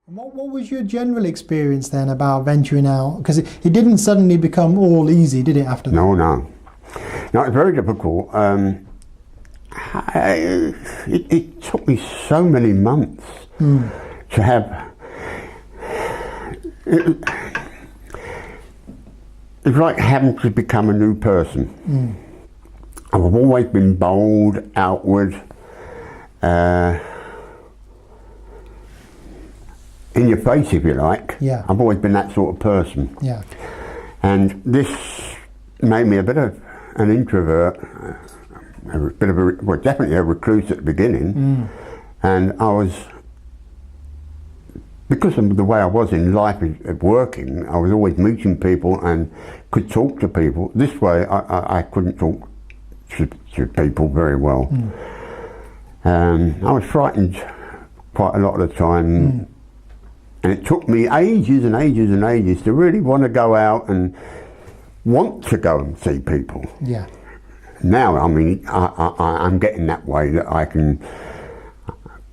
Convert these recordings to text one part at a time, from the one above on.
What was your general experience then about venturing out? Because it didn't suddenly become all easy, did it, after that? No, it's very difficult. It took me so many months to have. It's like having to become a new person. I've always been bold, outward, in your face, if you like. Yeah. I've always been that sort of person. Yeah. And this made me a bit of an introvert, well, definitely a recluse at the beginning. And I was, because of the way I was in life, working, I was always meeting people and could talk to people. This way, I couldn't talk to people very well. I was frightened quite a lot of the time. And it took me ages and ages and ages to really want to go out and want to go and see people. Yeah. Now, I mean, I'm getting that way that I can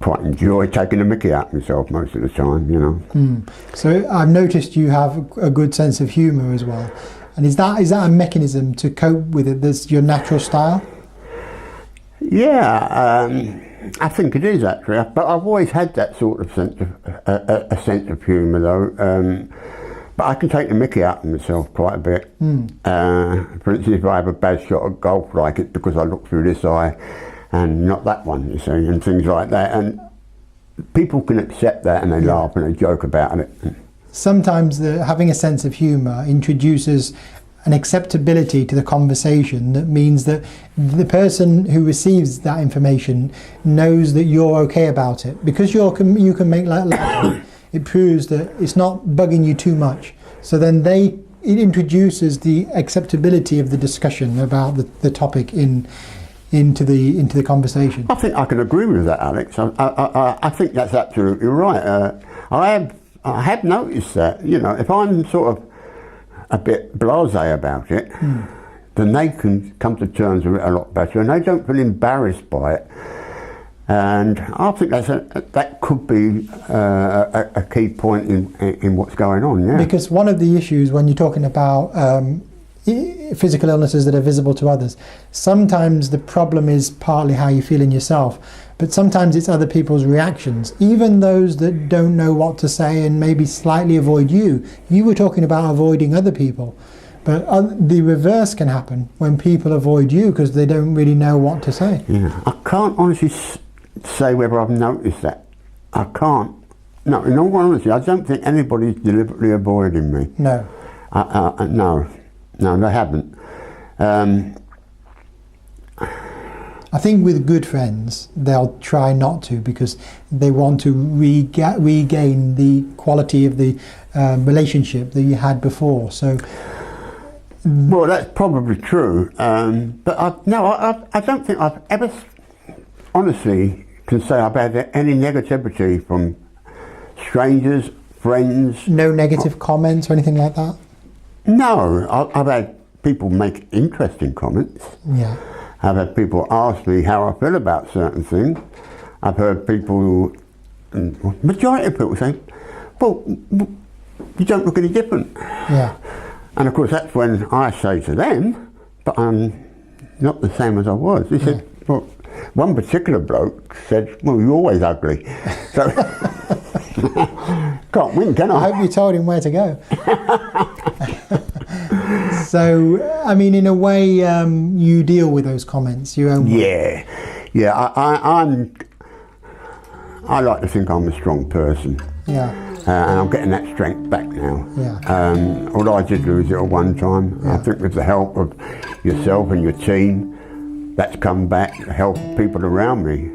quite enjoy taking a mickey out of myself most of the time, you know. So I've noticed you have a good sense of humour as well. And is that a mechanism to cope with it? That's your natural style? Yeah, I think it is actually, but I've always had that sort of sense of humour though. But I can take the mickey out of myself quite a bit. For instance, if I have a bad shot at golf, like it's because I look through this eye and not that one, you see, and things like that. And people can accept that and they laugh and they joke about it. Sometimes having a sense of humour introduces an acceptability to the conversation that means that the person who receives that information knows that you're okay about it. Because you can make light, it proves that it's not bugging you too much. So then it introduces the acceptability of the discussion about the topic into the conversation. I think I can agree with that, Alex. I think that's absolutely right. I have noticed that, you know, if I'm sort of a bit blasé about it, then they can come to terms with it a lot better and they don't feel embarrassed by it. And I think that could be a key point in what's going on, yeah. Because one of the issues when you're talking about physical illnesses that are visible to others, sometimes the problem is partly how you feel in yourself, but sometimes it's other people's reactions, even those that don't know what to say and maybe slightly avoid you. You were talking about avoiding other people, but the reverse can happen when people avoid you because they don't really know what to say. Yeah, I can't honestly say whether I've noticed that. I can't. No, in all honesty, I don't think anybody's deliberately avoiding me. No. No, they haven't. I think with good friends, they'll try not to because they want to regain the quality of the relationship that you had before. So, well, that's probably true. But I don't think I've ever, honestly, can say I've had any negativity from strangers, friends. No negative comments or anything like that? No, I've had people make interesting comments. Yeah. I've had people ask me how I feel about certain things. I've heard people, majority of people say, well, you don't look any different. Yeah. And of course that's when I say to them, but I'm not the same as I was. He said, well, one particular bloke said, well, you're always ugly. So, can't win, can I? I hope you told him where to go. So, I mean, in a way, you deal with those comments your own way. Yeah. I like to think I'm a strong person. Yeah. And I'm getting that strength back now. Yeah. Although I did lose it at one time, I think with the help of yourself and your team, that's come back to help people around me.